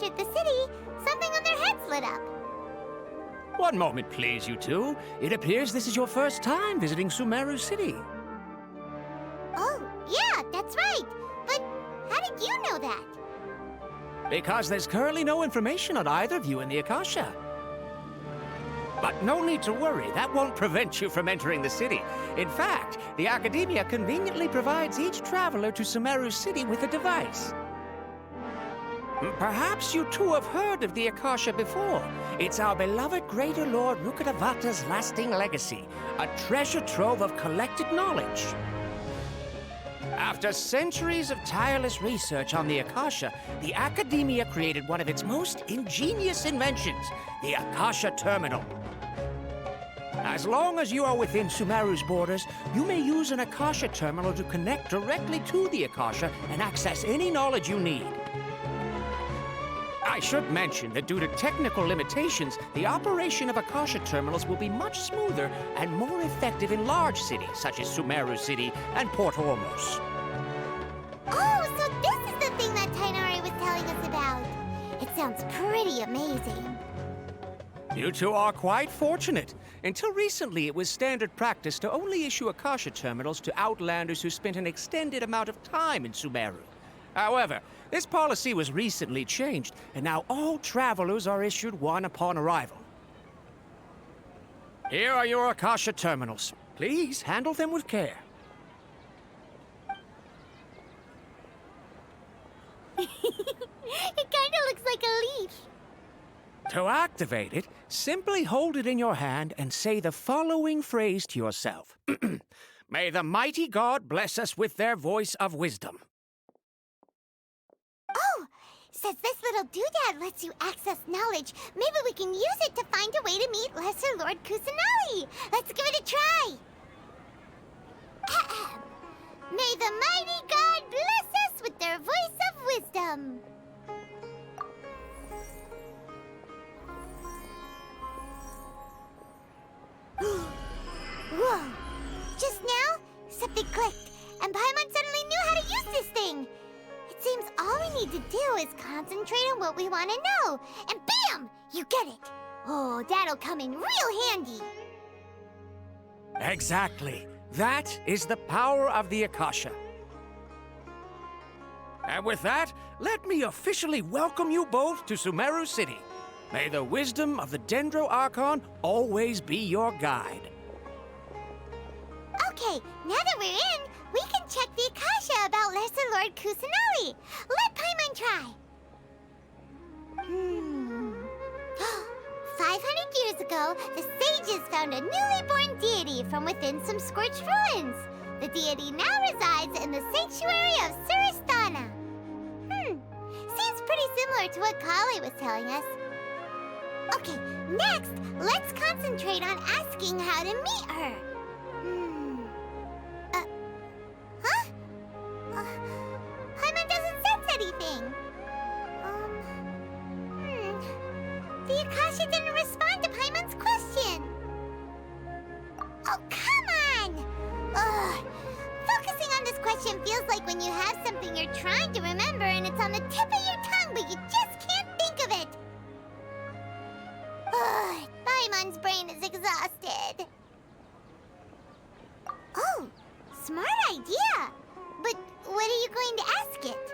entered the city, something on their heads lit up. One moment, please, you two. It appears this is your first time visiting Sumeru City. Oh, yeah, that's right. But how did you know that? Because there's currently no information on either of you in the Akasha. But no need to worry, that won't prevent you from entering the city. In fact, the Academia conveniently provides each traveler to Sumeru City with a device. Perhaps you two have heard of the Akasha before. It's our beloved Greater Lord Rukkhadevata's lasting legacy, a treasure trove of collected knowledge. After centuries of tireless research on the Akasha, the Academia created one of its most ingenious inventions, the Akasha Terminal. As long as you are within Sumeru's borders, you may use an Akasha Terminal to connect directly to the Akasha and access any knowledge you need. I should mention that due to technical limitations, the operation of Akasha terminals will be much smoother and more effective in large cities such as Sumeru City and Port Ormos. Oh, so this is the thing that Tainari was telling us about. It sounds pretty amazing. You two are quite fortunate. Until recently, it was standard practice to only issue Akasha terminals to outlanders who spent an extended amount of time in Sumeru. However, this policy was recently changed, and now all travelers are issued one upon arrival. Here are your Akasha terminals. Please handle them with care. It kinda looks like a leaf. To activate it, simply hold it in your hand and say the following phrase to yourself. May the mighty God bless us with their voice of wisdom. Oh, says this little doodad lets you access knowledge. Maybe we can use it to find a way to meet Lesser Lord Kusanali. Let's give it a try. May the mighty God bless us with their voice of wisdom. Whoa! Just now, something clicked, and Paimon suddenly knew how to use this thing. It seems all we need to do is concentrate on what we want to know, and bam! You get it. Oh, that'll come in real handy. Exactly. That is the power of the Akasha. And with that, let me officially welcome you both to Sumeru City. May the wisdom of the Dendro Archon always be your guide. Okay, now that we're in, we can check the Akasha about Lesser Lord Kusanali. Let Paimon try. 500 years ago, the sages found a newly born deity from within some scorched ruins. The deity now resides in the sanctuary of Suristana. Seems pretty similar to what Kali was telling us. Okay, next, let's concentrate on asking how to meet her. Paimon doesn't sense anything. The Akasha didn't respond to Paimon's question. Oh, come on! Ugh. Focusing on this question feels like when you have something you're trying to remember and it's on the tip of your tongue, but you just can't think of it. Ugh, Paimon's brain is exhausted. Oh, smart idea. But what are you going to ask it?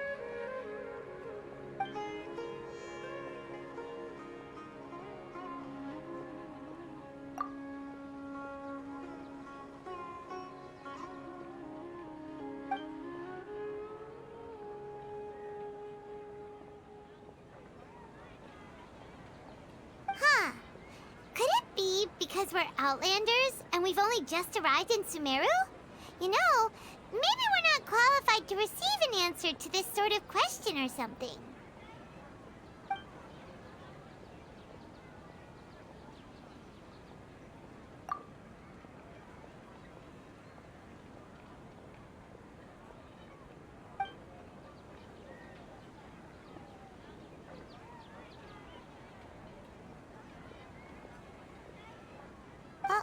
Could it be because we're Outlanders and we've only just arrived in Sumeru? You know, maybe we're not qualified to receive an answer to this sort of question or something.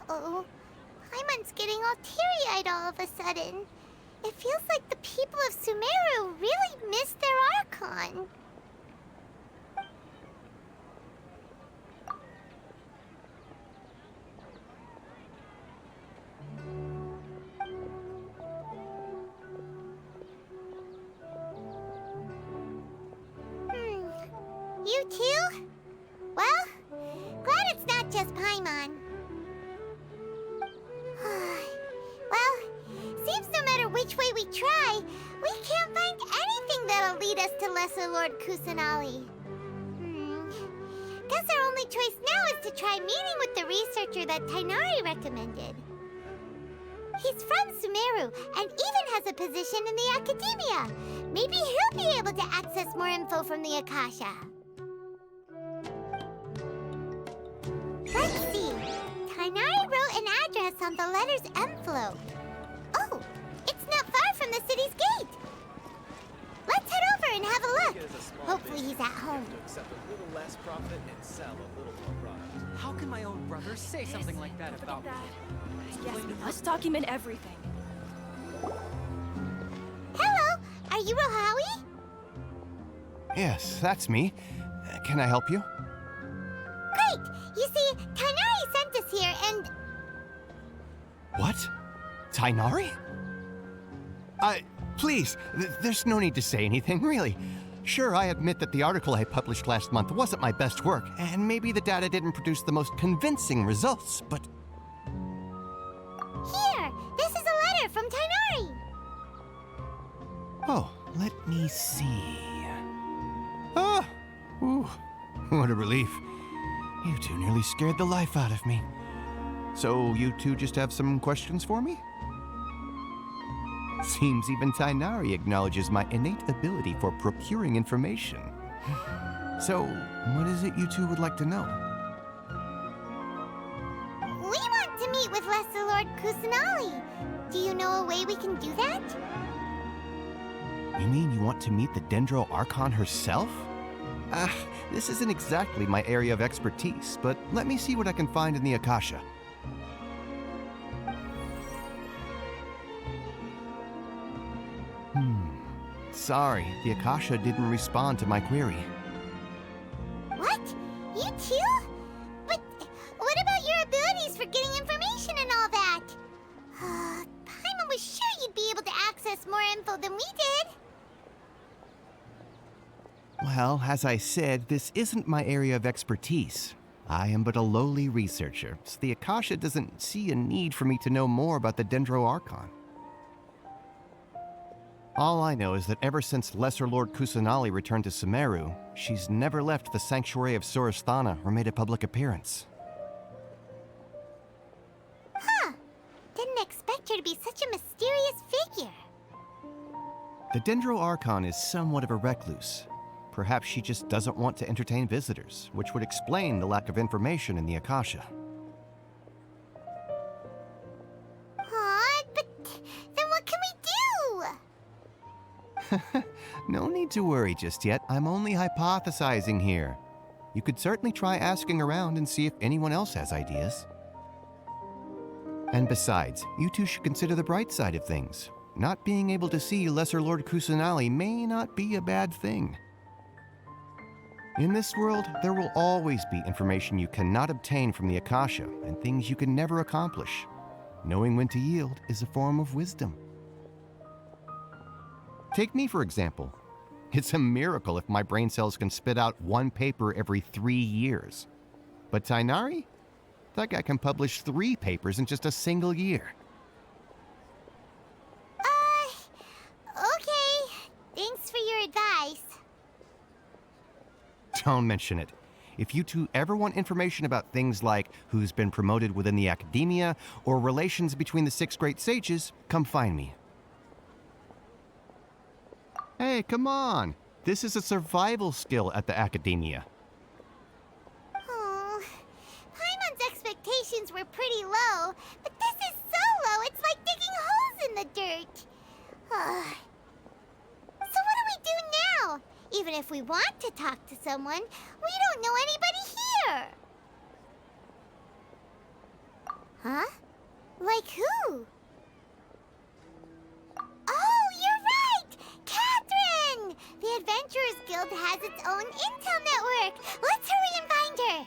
Uh-oh. Paimon's getting all teary-eyed all of a sudden. It feels like the people of Sumeru really missed their Archon. just Paimon. Well, seems no matter which way we try, we can't find anything that'll lead us to Lesser Lord Kusanali. Guess our only choice now is to try meeting with the researcher that Tighnari recommended. He's from Sumeru and even has a position in the academia. Maybe he'll be able to access more info from the Akasha. Let's see. Tighnari wrote an address on the letter's envelope. Oh, it's not far from the city's gate. Let's head over and have a look. Hopefully he's at home. How can my own brother say something like that about me? Yes, we must document everything. Hello, are you Rohawi? Yes, that's me. Can I help you? Great! You see, Tighnari sent us here and... What? Tighnari? Please, there's no need to say anything, really. Sure, I admit that the article I published last month wasn't my best work, and maybe the data didn't produce the most convincing results, but... Here! This is a letter from Tighnari! Oh, let me see... Ah! Ooh, what a relief. You two nearly scared the life out of me. So, you two just have some questions for me? Seems even Tighnari acknowledges my innate ability for procuring information. So, what is it you two would like to know? We want to meet with Lesser Lord Kusanali. Do you know a way we can do that? You mean you want to meet the Dendro Archon herself? This isn't exactly my area of expertise, but let me see what I can find in the Akasha. Sorry, the Akasha didn't respond to my query. What? You too? But what about your abilities for getting information and all that? Paimon was sure you'd be able to access more info than we did. Well, as I said, this isn't my area of expertise. I am but a lowly researcher, so the Akasha doesn't see a need for me to know more about the Dendro Archon. All I know is that ever since Lesser Lord Kusanali returned to Sumeru, she's never left the sanctuary of Surasthana or made a public appearance. Huh. Didn't expect her to be such a mysterious figure. The Dendro Archon is somewhat of a recluse. Perhaps she just doesn't want to entertain visitors, which would explain the lack of information in the Akasha. Aw, but then what can we do? No need to worry just yet. I'm only hypothesizing here. You could certainly try asking around and see if anyone else has ideas. And besides, you two should consider the bright side of things. Not being able to see Lesser Lord Kusanali may not be a bad thing. In this world, there will always be information you cannot obtain from the Akasha and things you can never accomplish. Knowing when to yield is a form of wisdom. Take me, for example. It's a miracle if my brain cells can spit out one paper every 3 years. But Tighnari? That guy can publish 3 papers in just a single year. Okay. Thanks for your advice. Don't mention it. If you two ever want information about things like who's been promoted within the academia or relations between the 6 great sages, come find me. Hey, come on. This is a survival skill at the academia. Oh, Paimon's expectations were pretty low, but this is so low it's like digging holes in the dirt. So what do we do now? Even if we want to talk to someone, we don't know anybody here. Huh? Like who? Oh, you're right! Katheryne! The Adventurers Guild has its own intel network. Let's hurry and find her.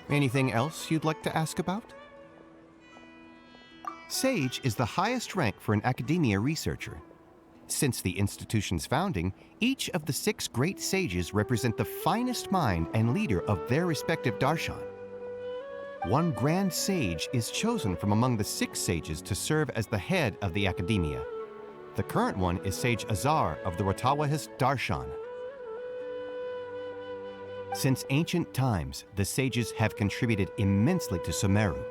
Anything else you'd like to ask about? Sage is the highest rank for an academia researcher. Since the institution's founding, each of the 6 great sages represent the finest mind and leader of their respective darshan. One grand sage is chosen from among the 6 sages to serve as the head of the academia. The current one is Sage Azar of the Ratawahist Darshan. Since ancient times, the sages have contributed immensely to Sumeru.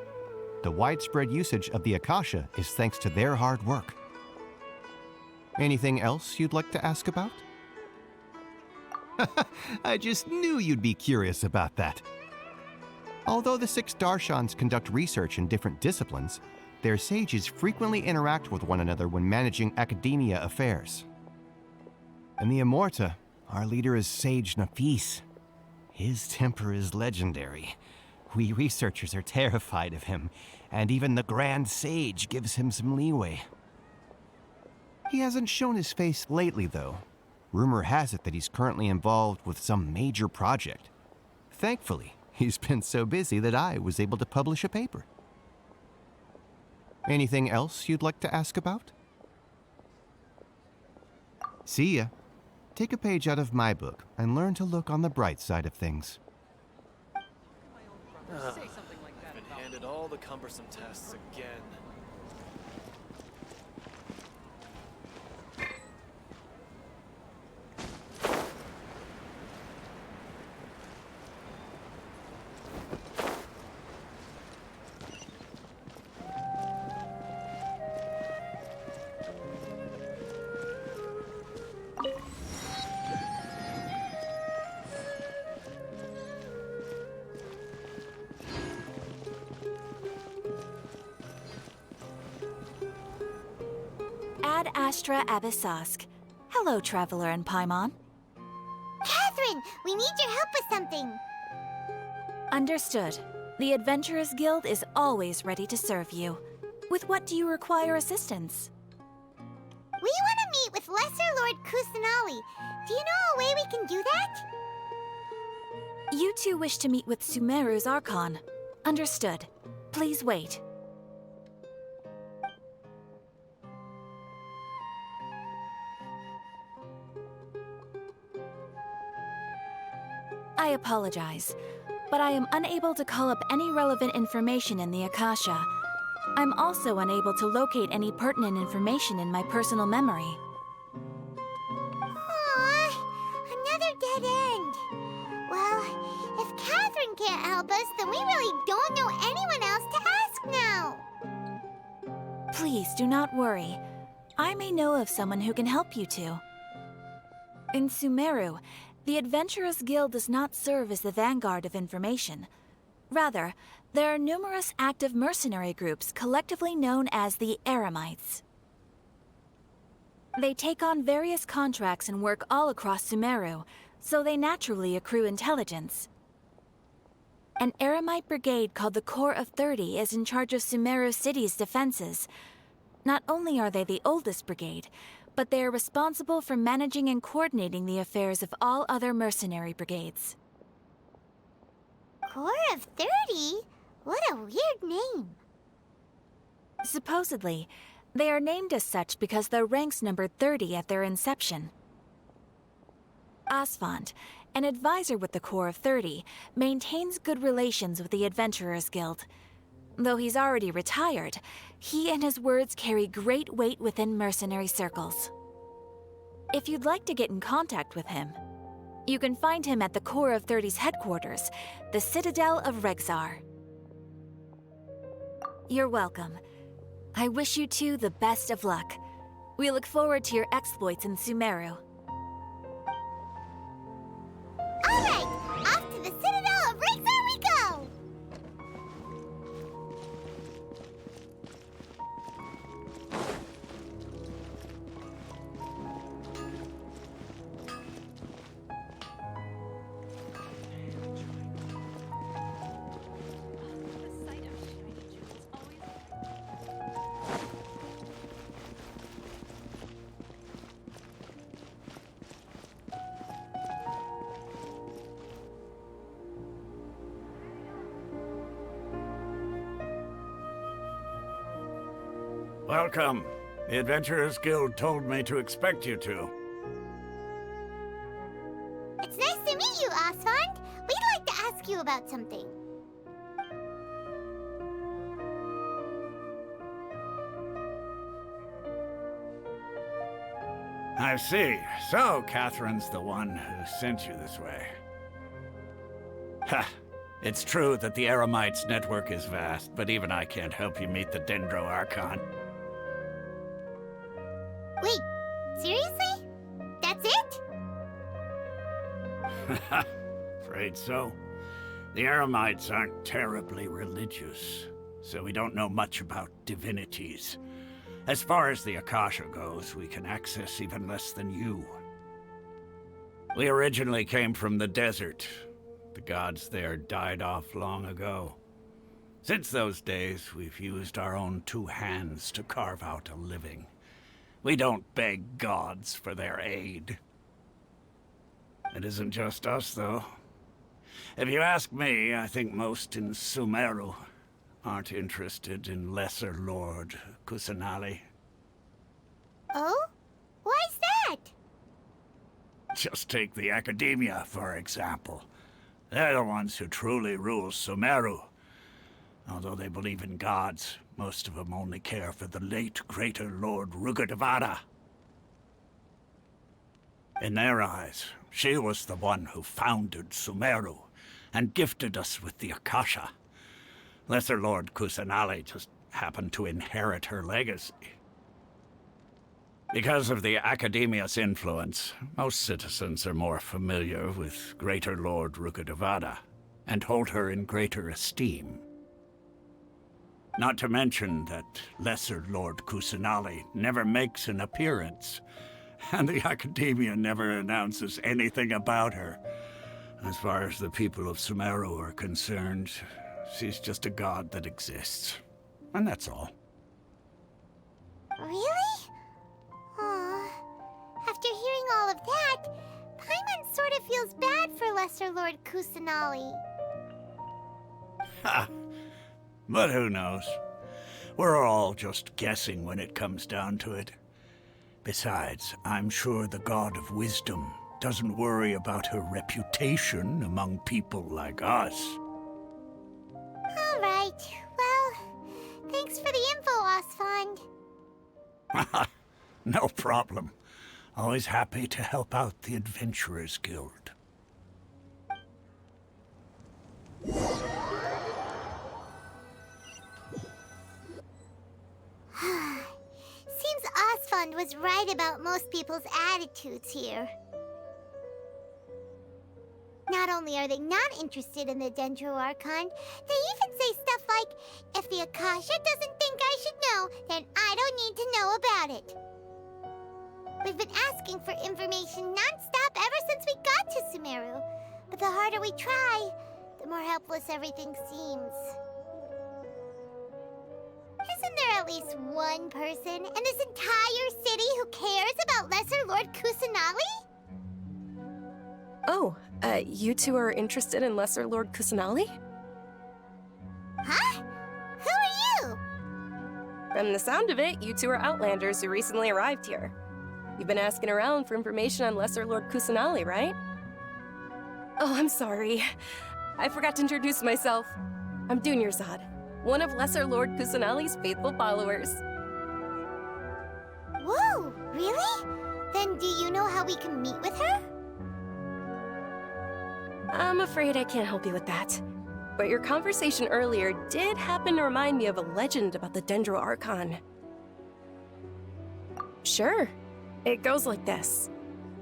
The widespread usage of the Akasha is thanks to their hard work. Anything else you'd like to ask about? I just knew you'd be curious about that. Although the 6 Darshans conduct research in different disciplines, their sages frequently interact with one another when managing academia affairs. In the Amorta, our leader is Sage Nafis. His temper is legendary. We researchers are terrified of him, and even the Grand Sage gives him some leeway. He hasn't shown his face lately, though. Rumor has it that he's currently involved with some major project. Thankfully, he's been so busy that I was able to publish a paper. Anything else you'd like to ask about? See ya. Take a page out of my book and learn to look on the bright side of things. Say something like that. Been handed all the cumbersome tests again. Ad Astra Abyssask. Hello, Traveler and Paimon. Katheryne, we need your help with something. Understood. The Adventurers Guild is always ready to serve you. With what do you require assistance? We want to meet with Lesser Lord Kusanali. Do you know a way we can do that? You two wish to meet with Sumeru's Archon. Understood. Please wait. I apologize, but I am unable to call up any relevant information in the Akasha. I'm also unable to locate any pertinent information in my personal memory. Aww, another dead end. Well, if Katheryne can't help us, then we really don't know anyone else to ask now. Please do not worry. I may know of someone who can help you two. In Sumeru, the Adventurers Guild does not serve as the vanguard of information. Rather, there are numerous active mercenary groups collectively known as the Eremites. They take on various contracts and work all across Sumeru, so they naturally accrue intelligence. An Eremite brigade called the Corps of 30 is in charge of Sumeru City's defenses. Not only are they the oldest brigade, but they are responsible for managing and coordinating the affairs of all other mercenary brigades. Corps of 30? What a weird name. Supposedly, they are named as such because their ranks numbered 30 at their inception. Asfand, an advisor with the Corps of 30, maintains good relations with the Adventurers Guild. Though he's already retired, he and his words carry great weight within mercenary circles. If you'd like to get in contact with him, you can find him at the Corps of 30's headquarters, the Citadel of Regzar. You're welcome. I wish you two the best of luck. We look forward to your exploits in Sumeru. All right, off to the Citadel of Regzar we go! Welcome. The Adventurers Guild told me to expect you to. It's nice to meet you, Oswald. We'd like to ask you about something. I see. So, Katheryne's the one who sent you this way. Ha! It's true that the Eremites' network is vast, but even I can't help you meet the Dendro Archon. Wait, seriously? That's it? Afraid so. The Eremites aren't terribly religious, so we don't know much about divinities. As far as the Akasha goes, we can access even less than you. We originally came from the desert. The gods there died off long ago. Since those days, we've used our own two hands to carve out a living. We don't beg gods for their aid. It isn't just us, though. If you ask me, I think most in Sumeru aren't interested in Lesser Lord Kusanali. Oh? Why's that? Just take the Academia, for example. They're the ones who truly rule Sumeru. Although they believe in gods, most of them only care for the late Greater Lord Rugurdevada. In their eyes, she was the one who founded Sumeru and gifted us with the Akasha. Lesser Lord Kusanali just happened to inherit her legacy. Because of the Academia's influence, most citizens are more familiar with Greater Lord Rugurdevada and hold her in greater esteem. Not to mention that Lesser Lord Kusanali never makes an appearance, and the Academia never announces anything about her. As far as the people of Sumeru are concerned, she's just a god that exists. And that's all. Really? Aw. After hearing all of that, Paimon sort of feels bad for Lesser Lord Kusanali. Ha! But who knows? We're all just guessing when it comes down to it. Besides, I'm sure the God of Wisdom doesn't worry about her reputation among people like us. All right. Well, thanks for the info, Osfond. No problem. Always happy to help out the Adventurers Guild. Seems Osfond was right about most people's attitudes here. Not only are they not interested in the Dendro Archon, they even say stuff like, if the Akasha doesn't think I should know, then I don't need to know about it. We've been asking for information non-stop ever since we got to Sumeru, but the harder we try, the more helpless everything seems. Isn't there at least one person in this entire city who cares about Lesser Lord Kusanali? Oh, you two are interested in Lesser Lord Kusanali? Huh? Who are you? From the sound of it, you two are Outlanders who recently arrived here. You've been asking around for information on Lesser Lord Kusanali, right? Oh, I'm sorry. I forgot to introduce myself. I'm Dunyarzad, one of Lesser Lord Kusanali's faithful followers. Whoa, really? Then do you know how we can meet with her? I'm afraid I can't help you with that. But your conversation earlier did happen to remind me of a legend about the Dendro Archon. Sure. It goes like this.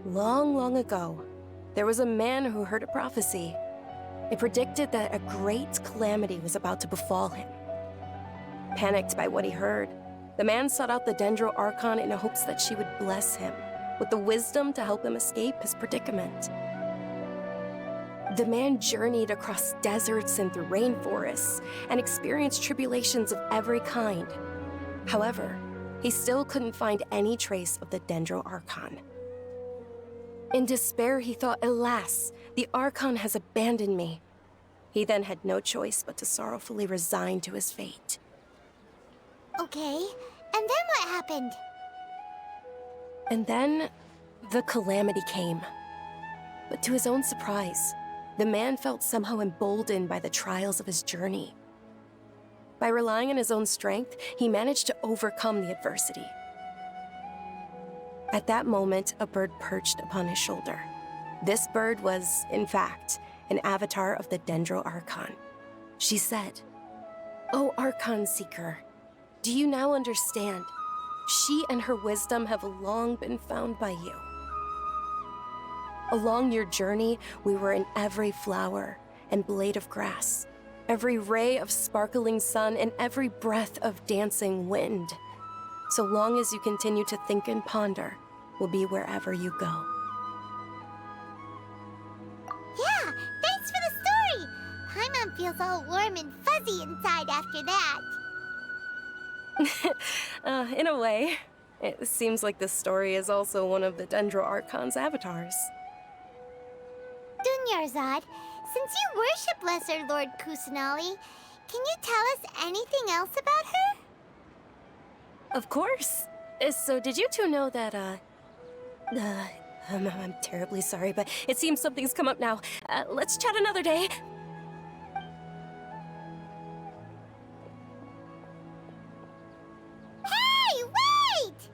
Long, long ago, there was a man who heard a prophecy. It predicted that a great calamity was about to befall him. Panicked by what he heard, the man sought out the Dendro Archon in hopes that she would bless him with the wisdom to help him escape his predicament. The man journeyed across deserts and through rainforests and experienced tribulations of every kind. However, he still couldn't find any trace of the Dendro Archon. In despair, he thought, alas, the Archon has abandoned me. He then had no choice but to sorrowfully resign to his fate. Okay, and then what happened? And then the calamity came. But to his own surprise, the man felt somehow emboldened by the trials of his journey. By relying on his own strength, he managed to overcome the adversity. At that moment, a bird perched upon his shoulder. This bird was, in fact, an avatar of the Dendro Archon. She said, "O Archon Seeker, do you now understand? She and her wisdom have long been found by you. Along your journey, we were in every flower and blade of grass, every ray of sparkling sun, and every breath of dancing wind. So long as you continue to think and ponder, we'll be wherever you go." Yeah, thanks for the story! Paimon feels all warm and fuzzy inside after that. In a way. It seems like this story is also one of the Dendro Archon's avatars. Dunyarzad, since you worship Lesser Lord Kusanali, can you tell us anything else about her? Of course. So did you two know that, I'm terribly sorry, but it seems something's come up now. Let's chat another day. Hey, wait!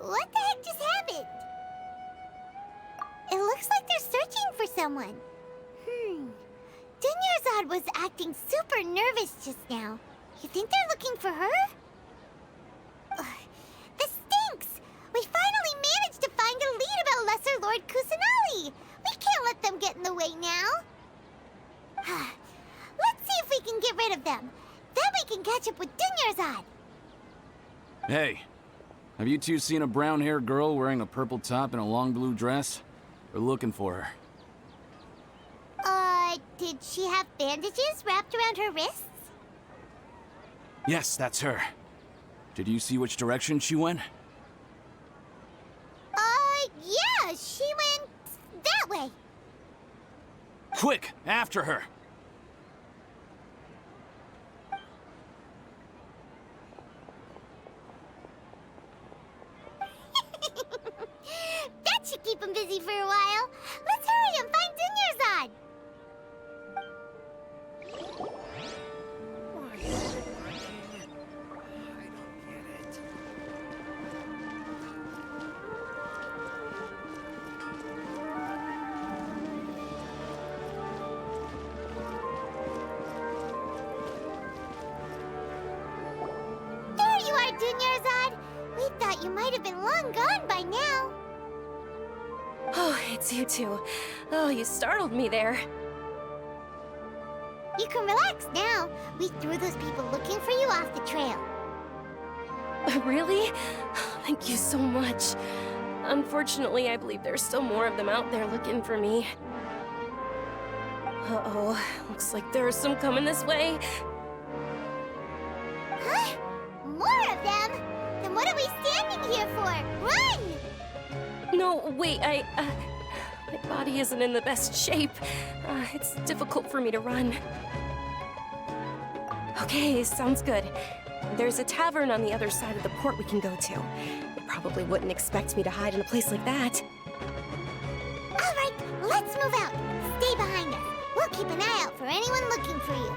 What the heck just happened? It looks like they're searching for someone. Dunyarzad was acting super nervous just now. You think they're looking for her? This stinks! We finally managed to find a lead about Lesser Lord Kusanali! We can't let them get in the way now. Let's see if we can get rid of them. Then we can catch up with Dunyarzad. Hey, have you two seen a brown-haired girl wearing a purple top and a long blue dress? We're looking for her. Did she have bandages wrapped around her wrists? Yes, that's her. Did you see which direction she went? Yeah, she went that way. Quick, after her! That should keep him busy for a while. Let's hurry and find Dunyarzad. There you are, Dunyarzad. We thought you might have been long gone by now. Oh, it's you two. Oh, you startled me there. You can relax now. We threw those people looking for you off the trail. Really? Thank you so much. Unfortunately, I believe there's still more of them out there looking for me. Uh-oh. Looks like there are some coming this way. Huh? More of them? Then what are we standing here for? Run! No, wait, my body isn't in the best shape. It's difficult for me to run. Okay, sounds good. There's a tavern on the other side of the port we can go to. They probably wouldn't expect me to hide in a place like that. All right, let's move out. Stay behind us. We'll keep an eye out for anyone looking for you.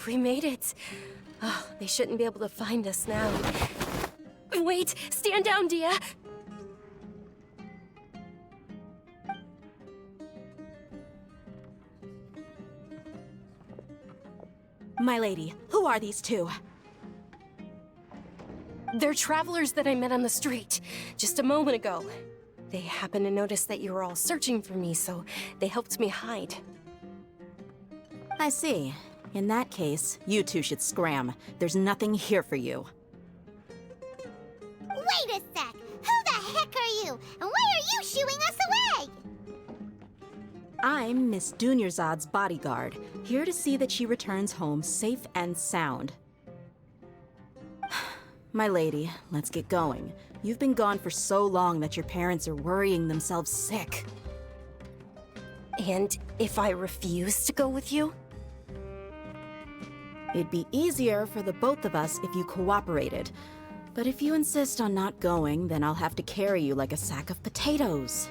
We made it. Oh, they shouldn't be able to find us now. Wait! Stand down, Dehya! My lady, who are these two? They're travelers that I met on the street just a moment ago. They happened to notice that you were all searching for me, so they helped me hide. I see. In that case, you two should scram. There's nothing here for you. Wait a sec! Who the heck are you? And why are you shooing us away? I'm Miss Dunyarzad's bodyguard, here to see that she returns home safe and sound. My lady, let's get going. You've been gone for so long that your parents are worrying themselves sick. And if I refuse to go with you? It'd be easier for the both of us if you cooperated. But if you insist on not going, then I'll have to carry you like a sack of potatoes.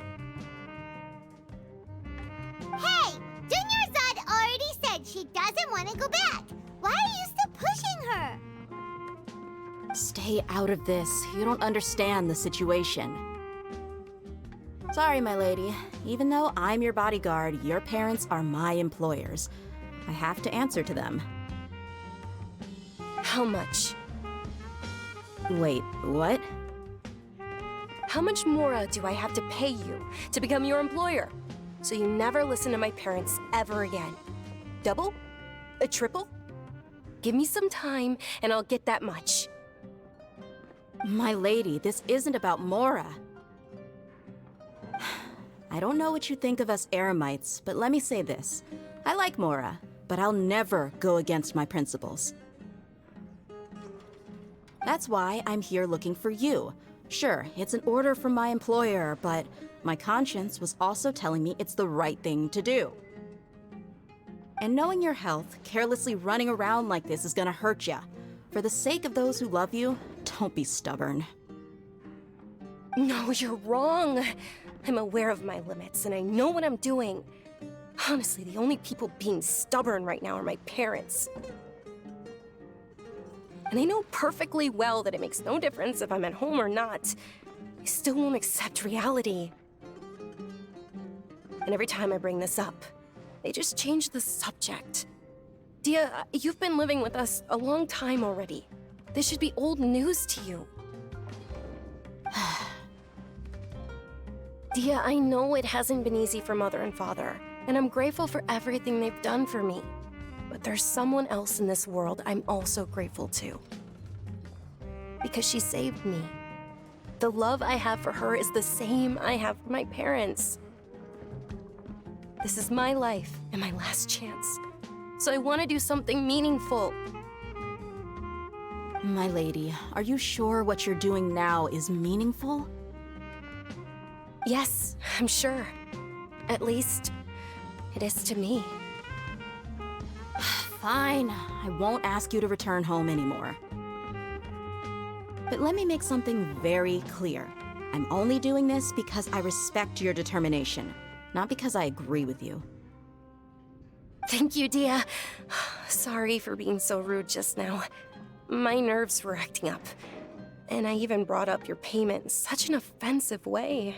Hey! Dunyarzad already said she doesn't want to go back. Why are you still pushing her? Stay out of this. You don't understand the situation. Sorry, my lady. Even though I'm your bodyguard, your parents are my employers. I have to answer to them. How much? Wait, what? How much more do I have to pay you to become your employer? So you never listen to my parents ever again. Double? A triple? Give me some time and I'll get that much. My lady, this isn't about Mora. I don't know what you think of us Eremites, but let me say this. I like Mora, but I'll never go against my principles. That's why I'm here looking for you. Sure, it's an order from my employer, but my conscience was also telling me it's the right thing to do. And knowing your health, carelessly running around like this is gonna hurt ya. For the sake of those who love you, don't be stubborn. No, you're wrong. I'm aware of my limits and I know what I'm doing. Honestly, the only people being stubborn right now are my parents. And I know perfectly well that it makes no difference if I'm at home or not. I still won't accept reality. And every time I bring this up, they just change the subject. Dehya, you've been living with us a long time already. This should be old news to you. Dehya, I know it hasn't been easy for Mother and Father, and I'm grateful for everything they've done for me. But there's someone else in this world I'm also grateful to. Because she saved me. The love I have for her is the same I have for my parents. This is my life and my last chance. So I want to do something meaningful. My lady, are you sure what you're doing now is meaningful? Yes, I'm sure. At least, it is to me. Fine, I won't ask you to return home anymore. But let me make something very clear. I'm only doing this because I respect your determination, not because I agree with you. Thank you, Dehya. Sorry for being so rude just now. My nerves were acting up. And I even brought up your payment in such an offensive way.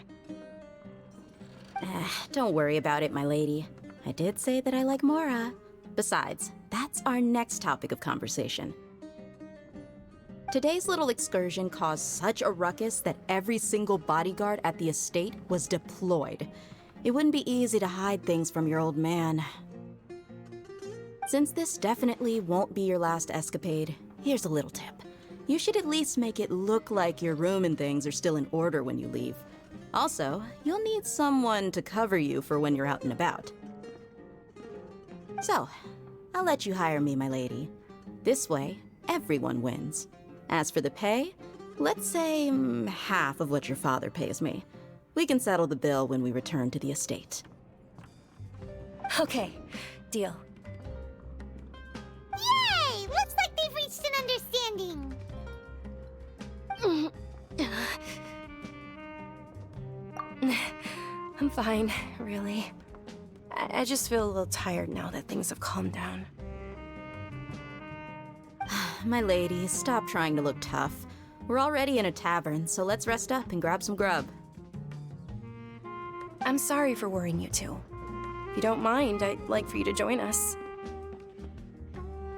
Don't worry about it, my lady. I did say that I like Mora. Besides, that's our next topic of conversation. Today's little excursion caused such a ruckus that every single bodyguard at the estate was deployed. It wouldn't be easy to hide things from your old man. Since this definitely won't be your last escapade, here's a little tip. You should at least make it look like your room and things are still in order when you leave. Also, you'll need someone to cover you for when you're out and about. So, I'll let you hire me, my lady. This way, everyone wins. As for the pay, let's say half of what your father pays me. We can settle the bill when we return to the estate. Okay, deal. Yay! Looks like they've reached an understanding. I'm fine, really. I just feel a little tired now that things have calmed down. My lady, stop trying to look tough. We're already in a tavern, so let's rest up and grab some grub. I'm sorry for worrying you two. If you don't mind, I'd like for you to join us.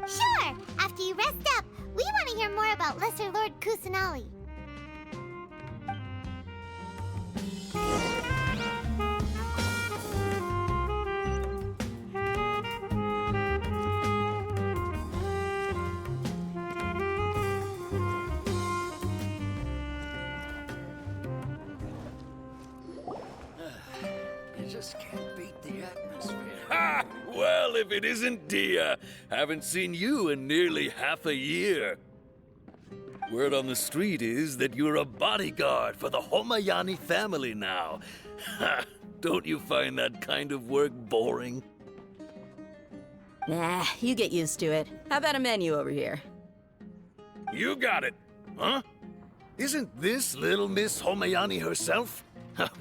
Sure! After you rest up, we want to hear more about Lesser Lord Kusanali. just can't beat the atmosphere. Ha! Well, if it isn't Dehya. Haven't seen you in nearly half a year. Word on the street is that you're a bodyguard for the Homayani family now. Ha! Don't you find that kind of work boring? Nah, you get used to it. How about a menu over here? You got it. Huh? Isn't this little Miss Homayani herself?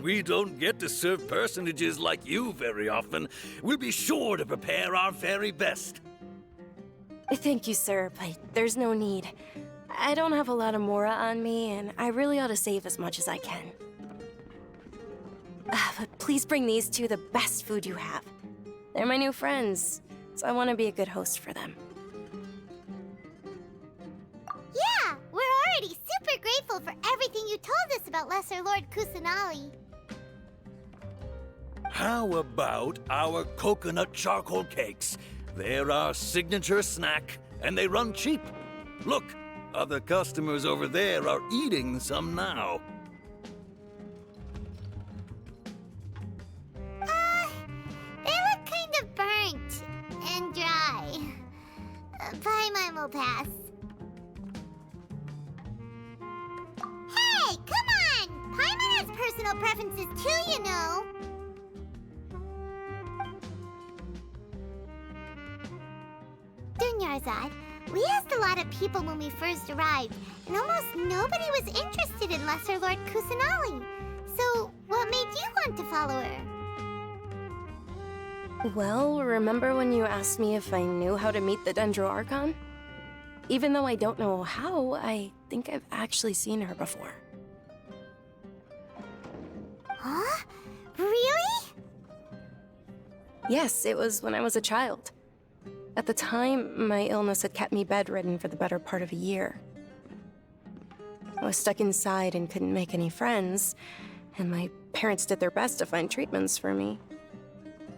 We don't get to serve personages like you very often. We'll be sure to prepare our very best. Thank you, sir, but there's no need. I don't have a lot of mora on me, and I really ought to save as much as I can. But please bring these two the best food you have. They're my new friends, so I want to be a good host for them. Yeah, we're already super grateful for everything you told us about Lesser Lord Kusanali. How about our coconut charcoal cakes? They're our signature snack, and they run cheap. Look, other customers over there are eating some now. They look kind of burnt and dry. Paimon will pass. Hey, come on! Paimon has personal preferences too, you know. Dunyarzad, we asked a lot of people when we first arrived, and almost nobody was interested in Lesser Lord Kusanali. So, what made you want to follow her? Well, remember when you asked me if I knew how to meet the Dendro Archon? Even though I don't know how, I think I've actually seen her before. Huh? Really? Yes, it was when I was a child. At the time, my illness had kept me bedridden for the better part of a year. I was stuck inside and couldn't make any friends, and my parents did their best to find treatments for me.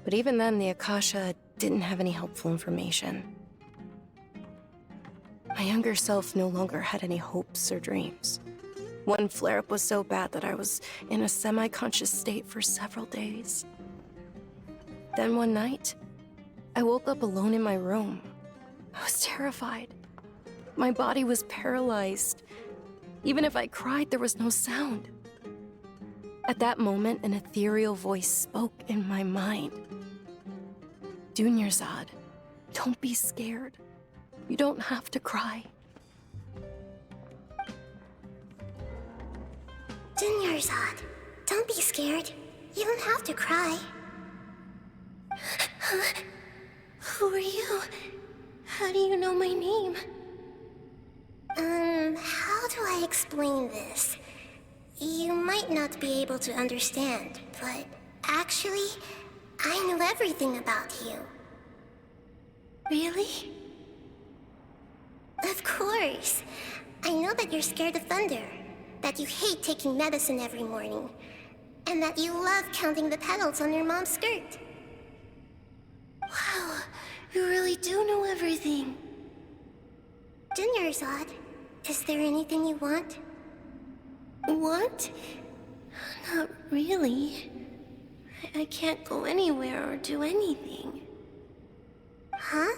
But even then, the Akasha didn't have any helpful information. My younger self no longer had any hopes or dreams. One flare-up was so bad that I was in a semi-conscious state for several days. Then one night, I woke up alone in my room. I was terrified. My body was paralyzed. Even if I cried, there was no sound. At that moment, an ethereal voice spoke in my mind. Dunyarzad, don't be scared. You don't have to cry. Dunyarzad, don't be scared. You don't have to cry. Who are you? How do you know my name? How do I explain this? You might not be able to understand, but actually, I know everything about you. Really? Of course. I know that you're scared of thunder, that you hate taking medicine every morning, and that you love counting the petals on your mom's skirt. Wow, you really do know everything. Dunyarzad, is there anything you want? Want? Not really. I can't go anywhere or do anything. Huh?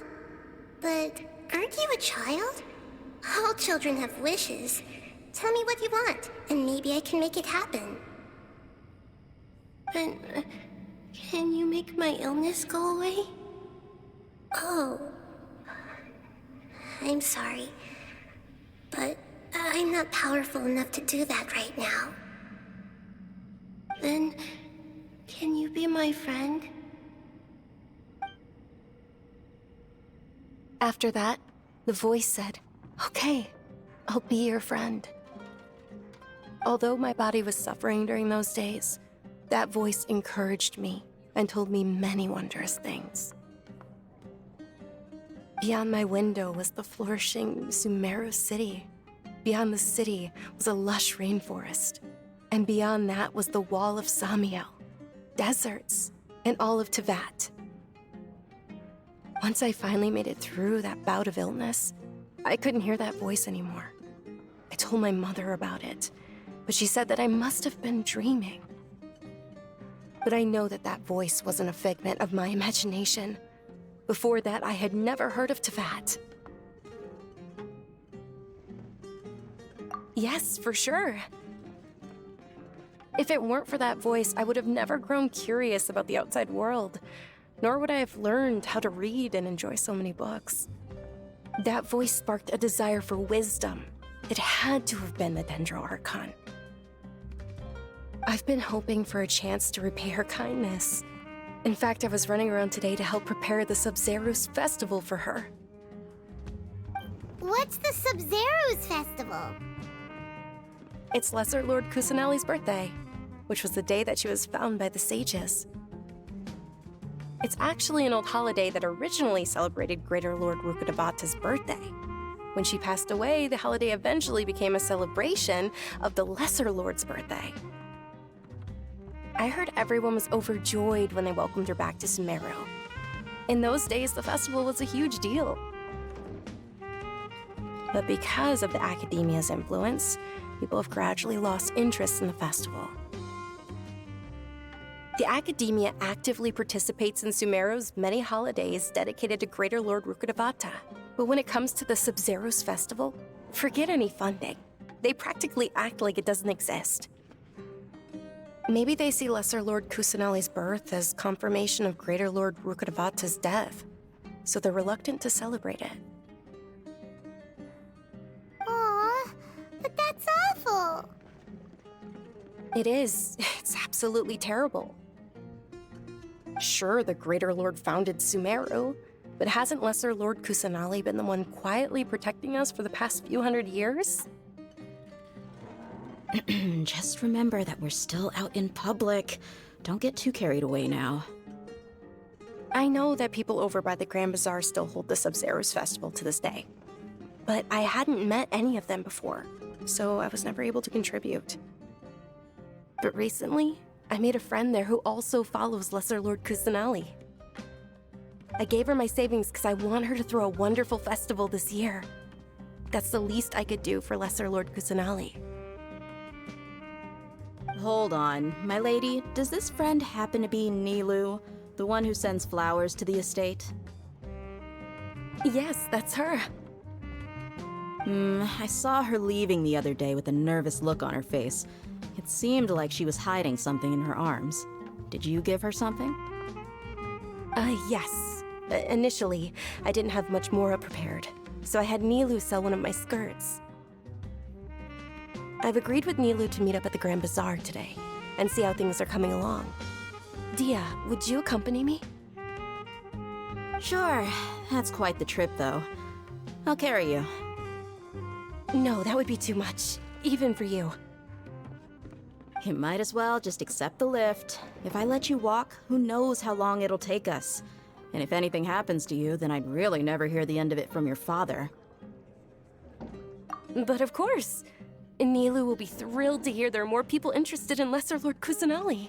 But aren't you a child? All children have wishes. Tell me what you want, and maybe I can make it happen. But can you make my illness go away? Oh. I'm sorry. But I'm not powerful enough to do that right now. Then, can you be my friend? After that, the voice said, "Okay, I'll be your friend." Although my body was suffering during those days, that voice encouraged me and told me many wondrous things. Beyond my window was the flourishing Sumeru city. Beyond the city was a lush rainforest. And beyond that was the wall of Samiel, deserts, and all of Tevat. Once I finally made it through that bout of illness, I couldn't hear that voice anymore. I told my mother about it, but she said that I must have been dreaming. But I know that that voice wasn't a figment of my imagination. Before that, I had never heard of Teyvat. Yes, for sure. If it weren't for that voice, I would have never grown curious about the outside world, nor would I have learned how to read and enjoy so many books. That voice sparked a desire for wisdom. It had to have been the Dendro Archon. I've been hoping for a chance to repay her kindness. In fact, I was running around today to help prepare the Sub-Zero's festival for her. What's the Sub-Zero's festival? It's Lesser Lord Kusanali's birthday, which was the day that she was found by the sages. It's actually an old holiday that originally celebrated Greater Lord Rukkhadevata's birthday. When she passed away, the holiday eventually became a celebration of the Lesser Lord's birthday. I heard everyone was overjoyed when they welcomed her back to Sumeru. In those days, the festival was a huge deal. But because of the Academia's influence, people have gradually lost interest in the festival. The Academia actively participates in Sumeru's many holidays dedicated to Greater Lord Rukkhadevata. But when it comes to the Sub-Zero's festival, forget any funding. They practically act like it doesn't exist. Maybe they see Lesser Lord Kusanali's birth as confirmation of Greater Lord Rukkhadevata's death, so they're reluctant to celebrate it. Aw, but that's awful. It is. It's absolutely terrible. Sure, the Greater Lord founded Sumeru, but hasn't Lesser Lord Kusanali been the one quietly protecting us for the past few hundred years? Just remember that we're still out in public. Don't get too carried away now. I know that people over by the Grand Bazaar still hold the Sub-Zero's festival to this day. But I hadn't met any of them before, so I was never able to contribute. But recently, I made a friend there who also follows Lesser Lord Kusanali. I gave her my savings because I want her to throw a wonderful festival this year. That's the least I could do for Lesser Lord Kusanali. Hold on, my lady, does this friend happen to be Nilu, the one who sends flowers to the estate? Yes, that's her. I saw her leaving the other day with a nervous look on her face. It seemed like she was hiding something in her arms. Did you give her something? Yes. Initially, I didn't have much more prepared, so I had Nilu sell one of my skirts. I've agreed with Nilu to meet up at the Grand Bazaar today, and see how things are coming along. Dehya, would you accompany me? Sure. That's quite the trip, though. I'll carry you. No, that would be too much, even for you. You might as well just accept the lift. If I let you walk, who knows how long it'll take us. And if anything happens to you, then I'd really never hear the end of it from your father. But of course. Nilu will be thrilled to hear there are more people interested in Lesser Lord Kusanali.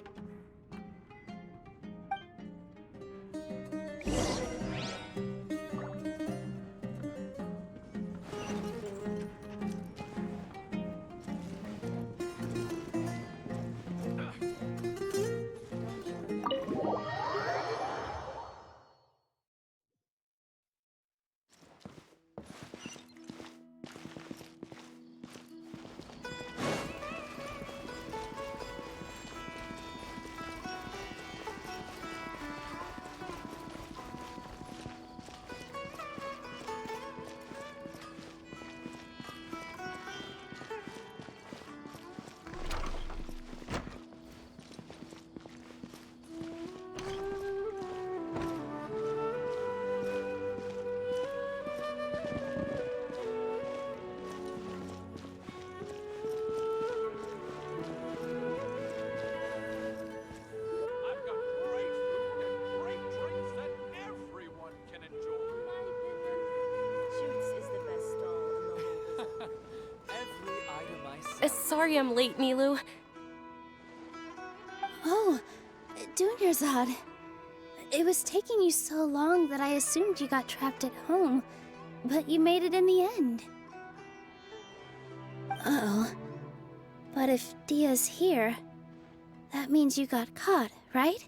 Sorry I'm late, Nilu. Oh, Dunyarzad. It was taking you so long that I assumed you got trapped at home, but you made it in the end. Uh-oh. But if Dehya's here, That means you got caught, right?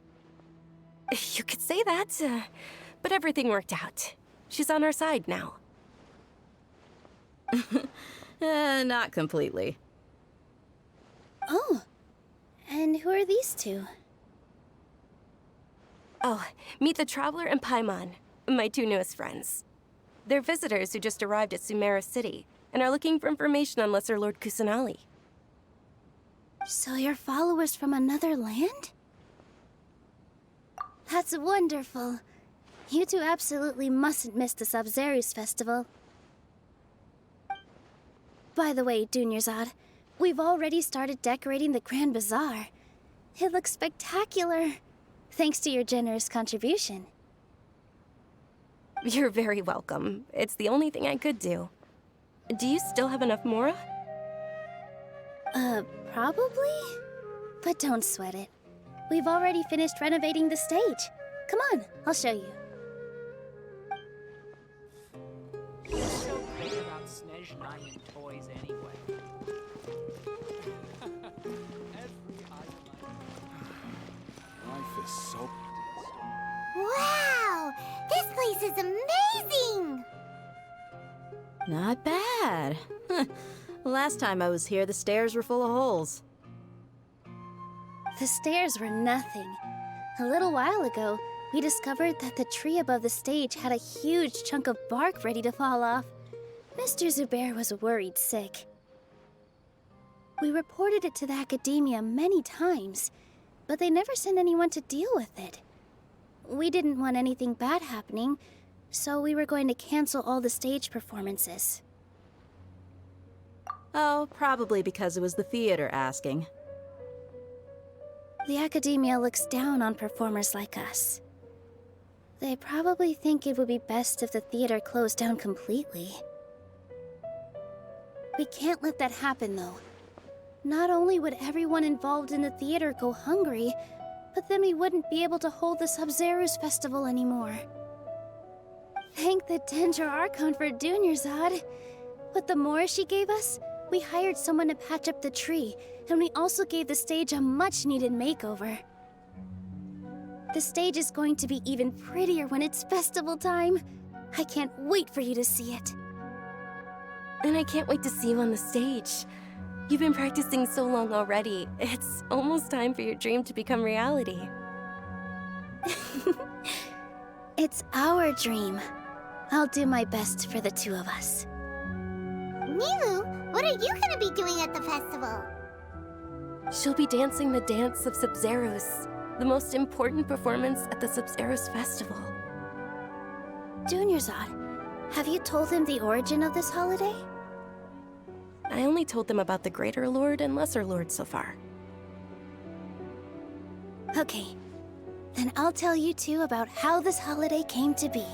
You could say that, but everything worked out. She's on our side now. Not completely. Oh, and who are these two? Oh, meet the Traveler and Paimon, my two newest friends. They're visitors who just arrived at Sumeru City and are looking for information on Lesser Lord Kusanali. So you're followers from another land? That's wonderful. You two absolutely mustn't miss the Sabzeruz festival. By the way, Dunyarzad, we've already started decorating the Grand Bazaar. It looks spectacular, thanks to your generous contribution. You're very welcome. It's the only thing I could do. Do you still have enough Mora? Probably? But don't sweat it. We've already finished renovating the stage. Come on, I'll show you. What's so great about Snezhnaya and toys anyway? Life is so... Wow! This place is amazing! Not bad. Last time I was here, the stairs were full of holes. The stairs were nothing. A little while ago, we discovered that the tree above the stage had a huge chunk of bark ready to fall off. Mr. Zubair was worried sick. We reported it to the academia many times, but they never sent anyone to deal with it. We didn't want anything bad happening, so we were going to cancel all the stage performances. Oh, probably because it was the theater asking. The academia looks down on performers like us. They probably think it would be best if the theater closed down completely. We can't let that happen, though. Not only would everyone involved in the theater go hungry, but then we wouldn't be able to hold the Sabzeruz festival anymore. Thank the Dendra Archon for Dunyarzad. With the Mora she gave us, we hired someone to patch up the tree, and we also gave the stage a much-needed makeover. The stage is going to be even prettier when it's festival time. I can't wait for you to see it. And I can't wait to see you on the stage. You've been practicing so long already. It's almost time for your dream to become reality. It's our dream. I'll do my best for the two of us. Nilu, what are you gonna be doing at the festival? She'll be dancing the dance of Sabzeruz, the most important performance at the Sabzeruz festival. Dunyarzad, have you told him the origin of this holiday? I only told them about the Greater Lord and Lesser Lord so far. Okay, then I'll tell you two about how this holiday came to be.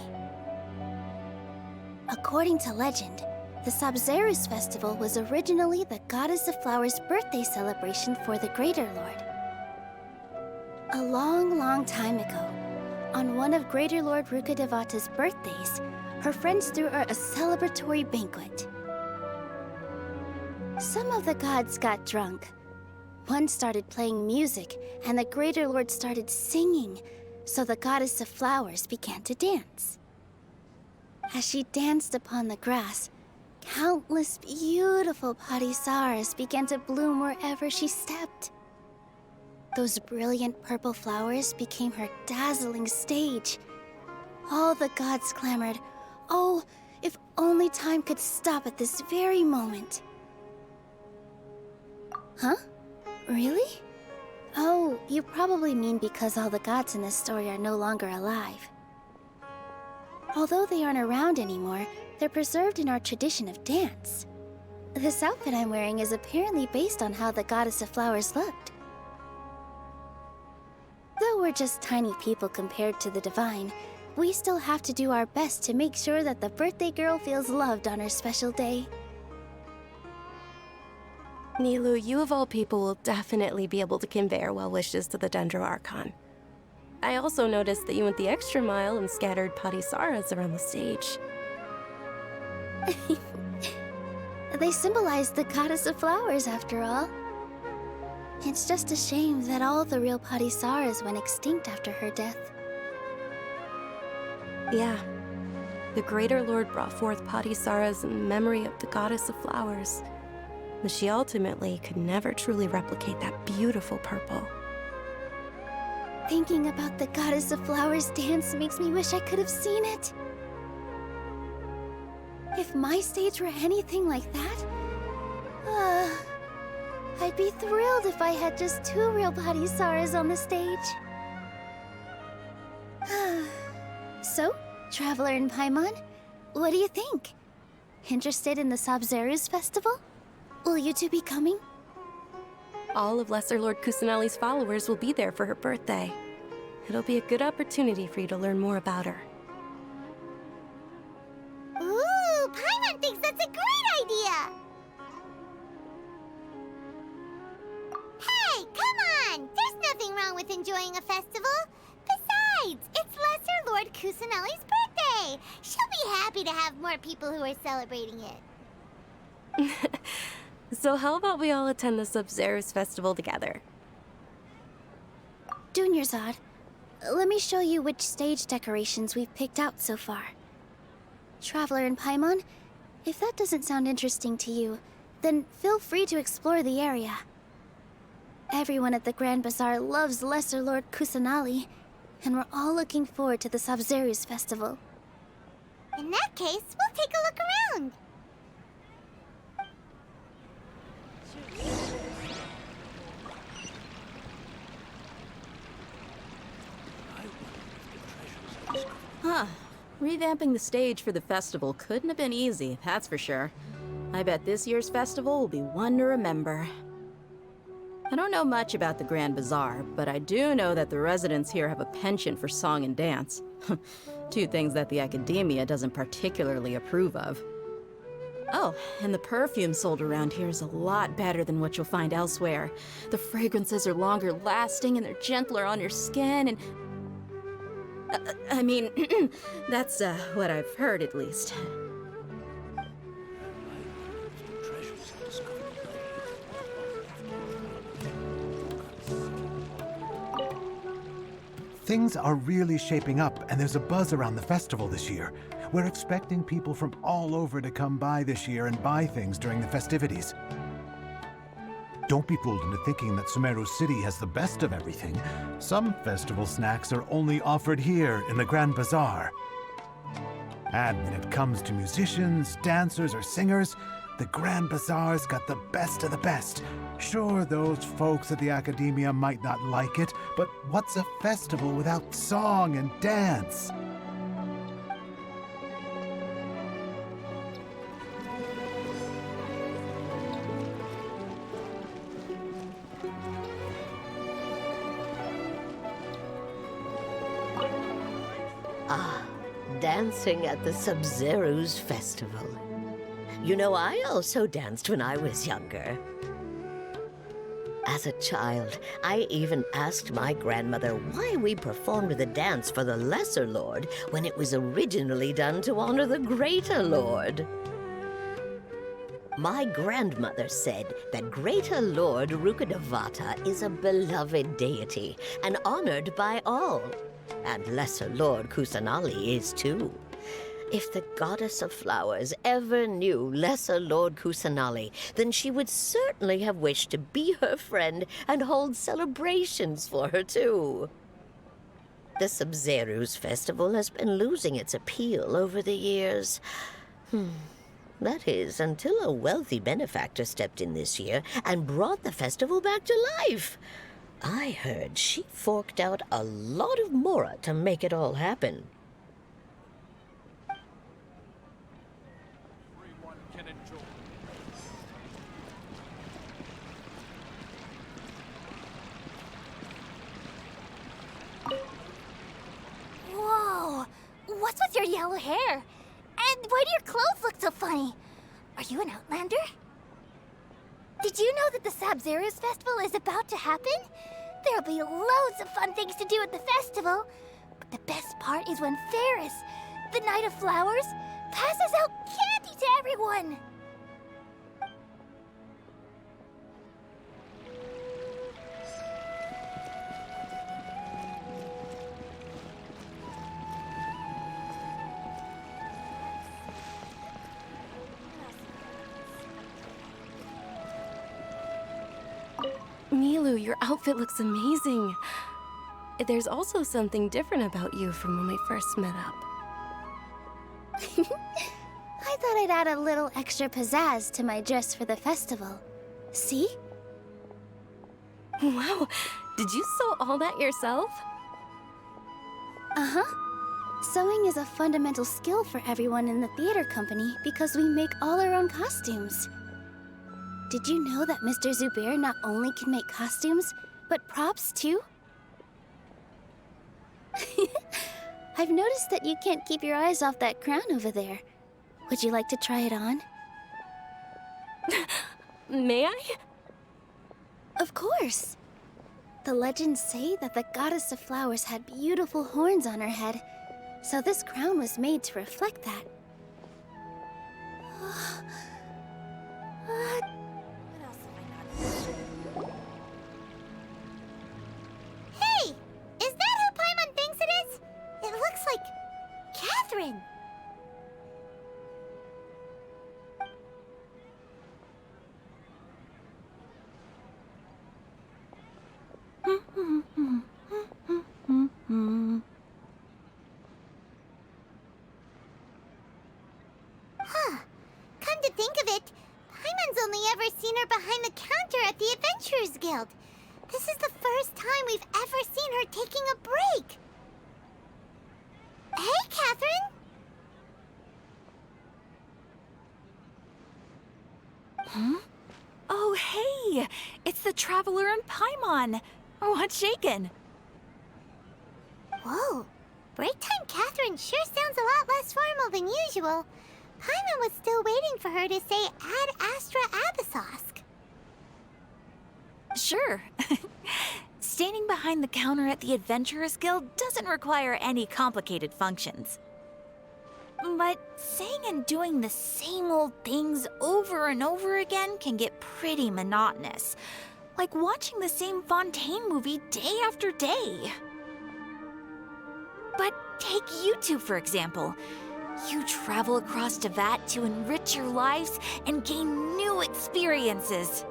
According to legend, the Sabzeruz festival was originally the Goddess of Flowers' birthday celebration for the Greater Lord. A long, long time ago, on one of Greater Lord Rukkhadevata's birthdays, her friends threw her a celebratory banquet. Some of the gods got drunk. One started playing music, and the Greater Lord started singing, so the Goddess of Flowers began to dance. As she danced upon the grass, countless beautiful parisaras began to bloom wherever she stepped. Those brilliant purple flowers became her dazzling stage. All the gods clamored, "Oh, if only time could stop at this very moment." Huh? Really? Oh, you probably mean because all the gods in this story are no longer alive. Although they aren't around anymore, they're preserved in our tradition of dance. This outfit I'm wearing is apparently based on how the Goddess of Flowers looked. Though we're just tiny people compared to the Divine, we still have to do our best to make sure that the birthday girl feels loved on her special day. Nilu, you of all people will definitely be able to convey our well wishes to the Dendro Archon. I also noticed that you went the extra mile and scattered parisaras around the stage. They symbolize the Goddess of Flowers, after all. It's just a shame that all the real Padisarahs went extinct after her death. Yeah. The Greater Lord brought forth Padisarahs in memory of the Goddess of Flowers, but she ultimately could never truly replicate that beautiful purple. Thinking about the Goddess of Flowers dance makes me wish I could have seen it. If my stage were anything like that, I'd be thrilled if I had just 2 real Padisarahs on the stage. So, Traveler and Paimon, what do you think? Interested in the Sabzeruz festival? Will you two be coming? All of Lesser Lord Kusanali's followers will be there for her birthday. It'll be a good opportunity for you to learn more about her. Ooh, Paimon thinks that's a great idea! Hey, come on! There's nothing wrong with enjoying a festival. Besides, it's Lesser Lord Kusanali's birthday. She'll be happy to have more people who are celebrating it. So how about we all attend the Sabzeruz festival together? Dunyarzad, let me show you which stage decorations we've picked out so far. Traveler and Paimon, if that doesn't sound interesting to you, then feel free to explore the area. Everyone at the Grand Bazaar loves Lesser Lord Kusanali, and we're all looking forward to the Sabzeruz festival. In that case, we'll take a look around. Huh. Revamping the stage for the festival couldn't have been easy, that's for sure. I bet this year's festival will be one to remember. I don't know much about the Grand Bazaar, but I do know that the residents here have a penchant for song and dance. 2 things that the academia doesn't particularly approve of. Oh, and the perfume sold around here is a lot better than what you'll find elsewhere. The fragrances are longer lasting and they're gentler on your skin and... I mean, that's what I've heard at least. Things are really shaping up, and there's a buzz around the festival this year. We're expecting people from all over to come by this year and buy things during the festivities. Don't be fooled into thinking that Sumeru City has the best of everything. Some festival snacks are only offered here in the Grand Bazaar. And when it comes to musicians, dancers, or singers, the Grand Bazaar's got the best of the best. Sure, those folks at the academia might not like it, but what's a festival without song and dance? Dancing at the Sabzeruz festival. You know, I also danced when I was younger. As a child, I even asked my grandmother why we performed the dance for the Lesser Lord when it was originally done to honor the Greater Lord. My grandmother said that Greater Lord Rukkhadevata is a beloved deity and honored by all. And Lesser Lord Kusanali is too. If the Goddess of Flowers ever knew Lesser Lord Kusanali, then she would certainly have wished to be her friend and hold celebrations for her too. The Sabzeruz festival has been losing its appeal over the years. That is, until a wealthy benefactor stepped in this year and brought the festival back to life. I heard she forked out a lot of mora to make it all happen. Whoa! What's with your yellow hair? And why do your clothes look so funny? Are you an outlander? Did you know that the Sabzeruz festival is about to happen? There'll be loads of fun things to do at the festival. But the best part is when Ferris, the Knight of Flowers, passes out candy to everyone. Milu, your outfit looks amazing. There's also something different about you from when we first met up. I thought I'd add a little extra pizzazz to my dress for the festival. See? Wow, did you sew all that yourself? Uh-huh. Sewing is a fundamental skill for everyone in the theater company because we make all our own costumes. Did you know that Mr. Zubair not only can make costumes, but props too? I've noticed that you can't keep your eyes off that crown over there. Would you like to try it on? May I? Of course. The legends say that the goddess of flowers had beautiful horns on her head, so this crown was made to reflect that. Hey! Is that who Paimon thinks it is? It looks like Katheryne. Huh. Come to think of it, Paimon's only ever seen her behind the counter at the Adventurers Guild. This is the first time we've ever seen her taking a break. Hey, Katheryne! Huh? Oh, hey! It's the Traveler and Paimon! What's shaken? Whoa. Break time Katheryne sure sounds a lot less formal than usual. Paimon was still waiting for her to say Ad Astra Abyssosque. Sure. Standing behind the counter at the Adventurers Guild doesn't require any complicated functions. But saying and doing the same old things over and over again can get pretty monotonous. Like watching the same Fontaine movie day after day. But take you two, for example. You travel across Teyvat to enrich your lives and gain new experiences.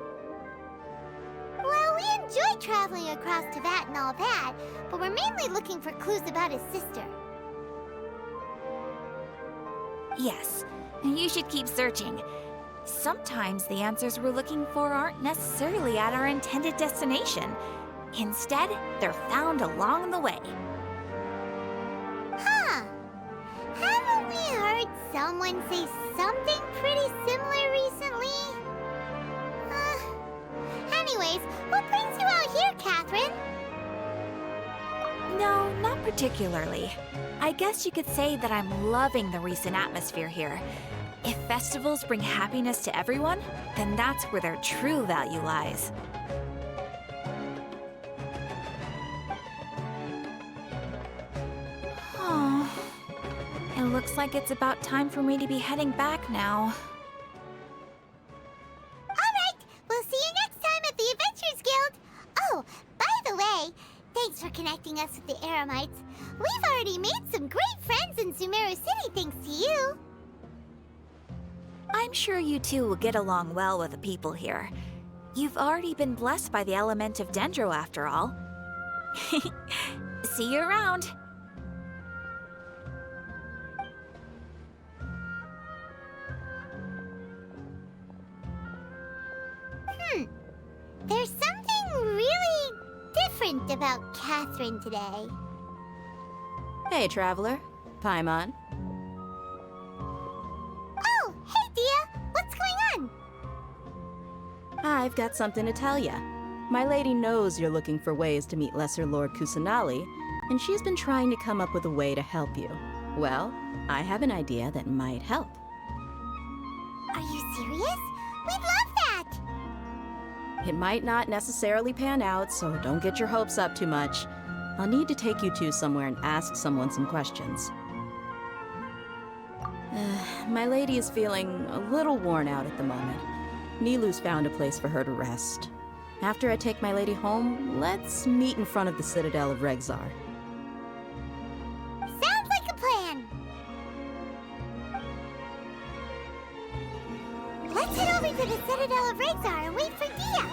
Well, we enjoy traveling across Teyvat and all that, but we're mainly looking for clues about his sister. Yes, you should keep searching. Sometimes the answers we're looking for aren't necessarily at our intended destination. Instead, they're found along the way. Huh. Haven't we heard someone say something pretty similar recently? Anyways, what brings you out here, Katheryne? No, not particularly. I guess you could say that I'm loving the recent atmosphere here. If festivals bring happiness to everyone, then that's where their true value lies. Oh, it looks like it's about time for me to be heading back now. Alright, we'll see you next time at the Adventurers Guild. Oh, by the way, thanks for connecting us with the Eremites. We've already made some great friends in Sumeru City thanks to you. I'm sure you two will get along well with the people here. You've already been blessed by the element of Dendro after all. See you around. There's something really different about Katheryne today. Hey, Traveler. Paimon. Oh, hey, Dehya. What's going on? I've got something to tell ya. My lady knows you're looking for ways to meet Lesser Lord Kusanali, and she's been trying to come up with a way to help you. Well, I have an idea that might help. Are you serious? We'd love that! It might not necessarily pan out, so don't get your hopes up too much. I'll need to take you two somewhere and ask someone some questions. My lady is feeling a little worn out at the moment. Nilu's found a place for her to rest. After I take my lady home, let's meet in front of the citadel of Regzar. Sounds like a plan! Let's head over to the citadel of Regzar and wait for Dehya!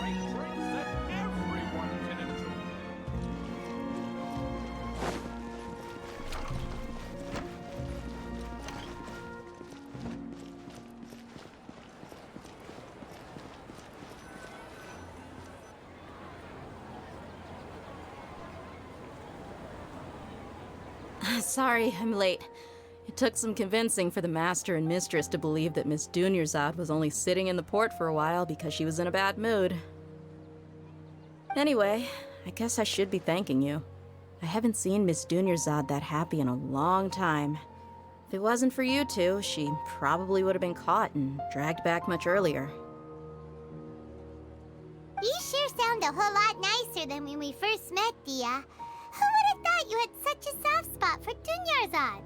Sorry, I'm late. It took some convincing for the master and mistress to believe that Miss Dunyarzad was only sitting in the port for a while because she was in a bad mood. Anyway, I guess I should be thanking you. I haven't seen Miss Dunyarzad that happy in a long time. If it wasn't for you two, she probably would have been caught and dragged back much earlier. You sure sound a whole lot nicer than when we first met, Dehya. Who would have thought you had such a soft spot for Dunyarzad?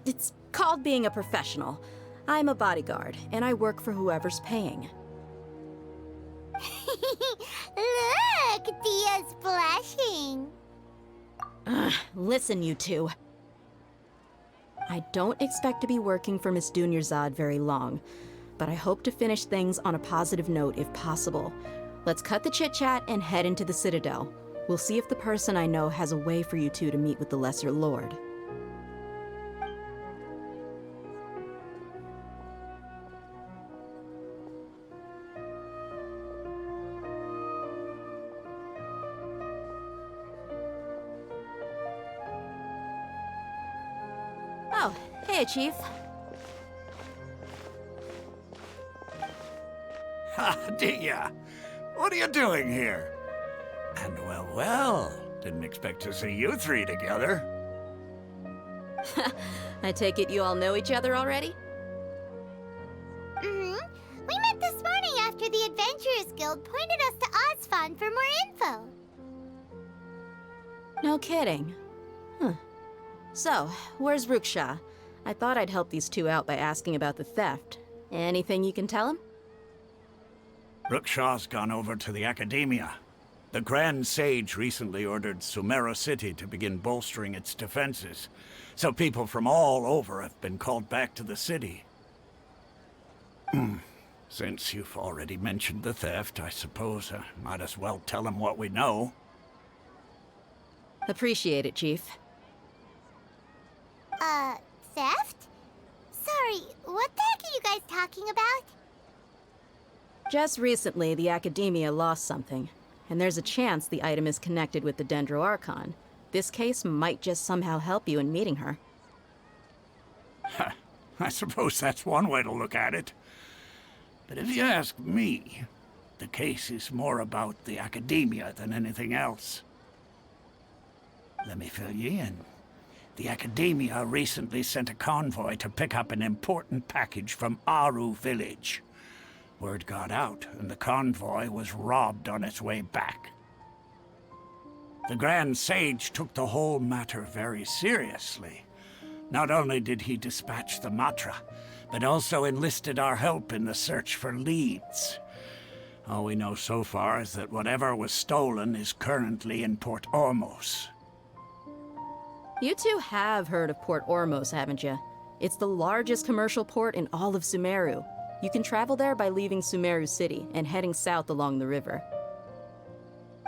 It's called being a professional. I'm a bodyguard, and I work for whoever's paying. Look, Dehya's blushing. Listen, you two. I don't expect to be working for Miss Dunyarzad very long, but I hope to finish things on a positive note if possible. Let's cut the chit-chat and head into the Citadel. We'll see if the person I know has a way for you two to meet with the Lesser Lord. Oh, hey, Chief. Ha, Dehya! What are you doing here? And well, didn't expect to see you three together. I take it you all know each other already? Mm-hmm. We met this morning after the Adventurers Guild pointed us to Osfon for more info. No kidding. Huh. So, where's Ruksha? I thought I'd help these two out by asking about the theft. Anything you can tell him? Ruksha's gone over to the Academia. The Grand Sage recently ordered Sumeru City to begin bolstering its defenses, so people from all over have been called back to the city. Since you've already mentioned the theft, I suppose I might as well tell him what we know. Appreciate it, Chief. Theft? Sorry, what the heck are you guys talking about? Just recently, the Academia lost something, and there's a chance the item is connected with the Dendro Archon. This case might just somehow help you in meeting her. I suppose that's one way to look at it. But if you ask me, the case is more about the Academia than anything else. Let me fill you in. The Academia recently sent a convoy to pick up an important package from Aru village. Word got out, and the convoy was robbed on its way back. The Grand Sage took the whole matter very seriously. Not only did he dispatch the Matra, but also enlisted our help in the search for leads. All we know so far is that whatever was stolen is currently in Port Ormos. You two have heard of Port Ormos, haven't you? It's the largest commercial port in all of Sumeru. You can travel there by leaving Sumeru City and heading south along the river.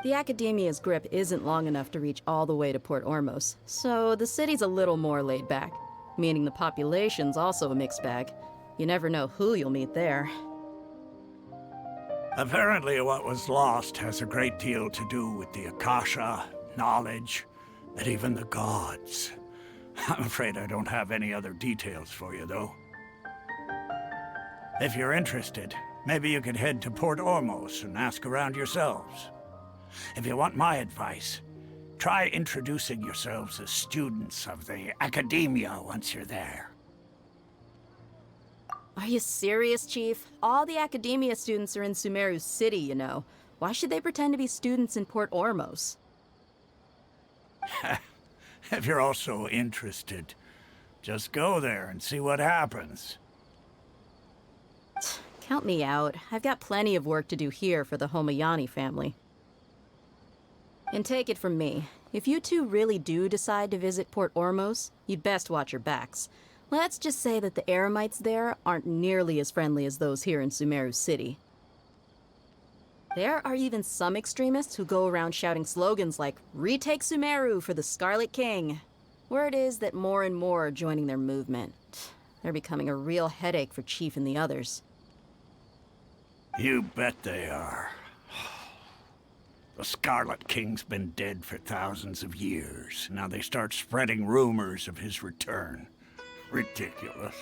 The Academia's grip isn't long enough to reach all the way to Port Ormos, so the city's a little more laid back, meaning the population's also a mixed bag. You never know who you'll meet there. Apparently what was lost has a great deal to do with the Akasha, knowledge, and even the gods. I'm afraid I don't have any other details for you, though. If you're interested, maybe you could head to Port Ormos and ask around yourselves. If you want my advice, try introducing yourselves as students of the Academia once you're there. Are you serious, Chief? All the Academia students are in Sumeru City, you know. Why should they pretend to be students in Port Ormos? If you're also interested, just go there and see what happens. Count me out. I've got plenty of work to do here for the Homayani family. And take it from me, if you two really do decide to visit Port Ormos, you'd best watch your backs. Let's just say that the Eremites there aren't nearly as friendly as those here in Sumeru City. There are even some extremists who go around shouting slogans like, "Retake Sumeru for the Scarlet King." Word is that more and more are joining their movement. They're becoming a real headache for Chief and the others. You bet they are. The Scarlet King's been dead for thousands of years. Now they start spreading rumors of his return. Ridiculous.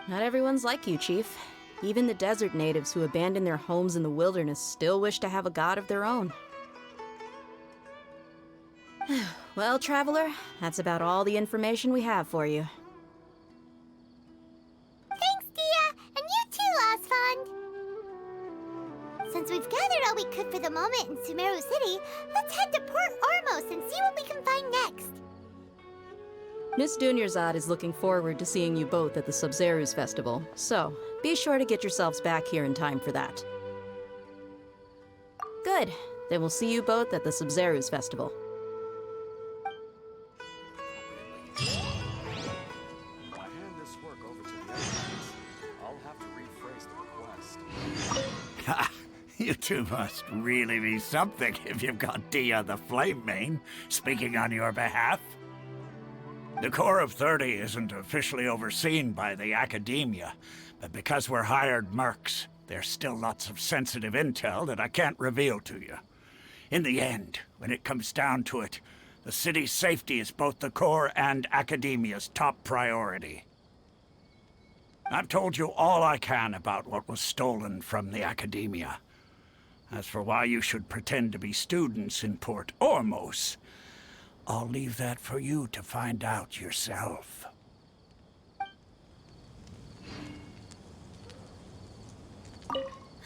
Not everyone's like you, Chief. Even the desert natives who abandoned their homes in the wilderness still wish to have a god of their own. Well, Traveler, that's about all the information we have for you. Thanks, Dehya, and you too, Osfond. Since we've gathered all we could for the moment in Sumeru City, let's head to Port Ormos and see what we can find next. Miss Dunyarzad is looking forward to seeing you both at the Sub-Zeru's festival, so be sure to get yourselves back here in time for that. Good. Then we'll see you both at the Sub-Zeru's festival. You two must really be something if you've got Dehya the Flame Mane speaking on your behalf. The Corps of 30 isn't officially overseen by the Academia, but because we're hired mercs, there's still lots of sensitive intel that I can't reveal to you. In the end, when it comes down to it, the city's safety is both the Corps and Academia's top priority. I've told you all I can about what was stolen from the Academia. As for why you should pretend to be students in Port Ormos, I'll leave that for you to find out yourself.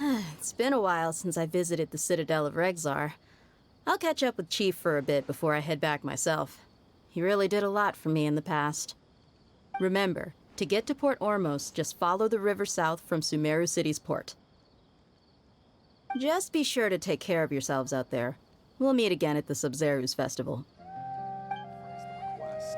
It's been a while since I visited the Citadel of Regzar. I'll catch up with Chief for a bit before I head back myself. He really did a lot for me in the past. Remember, to get to Port Ormos, just follow the river south from Sumeru City's port. Just be sure to take care of yourselves out there. We'll meet again at the Sub-Zeru's festival. Request.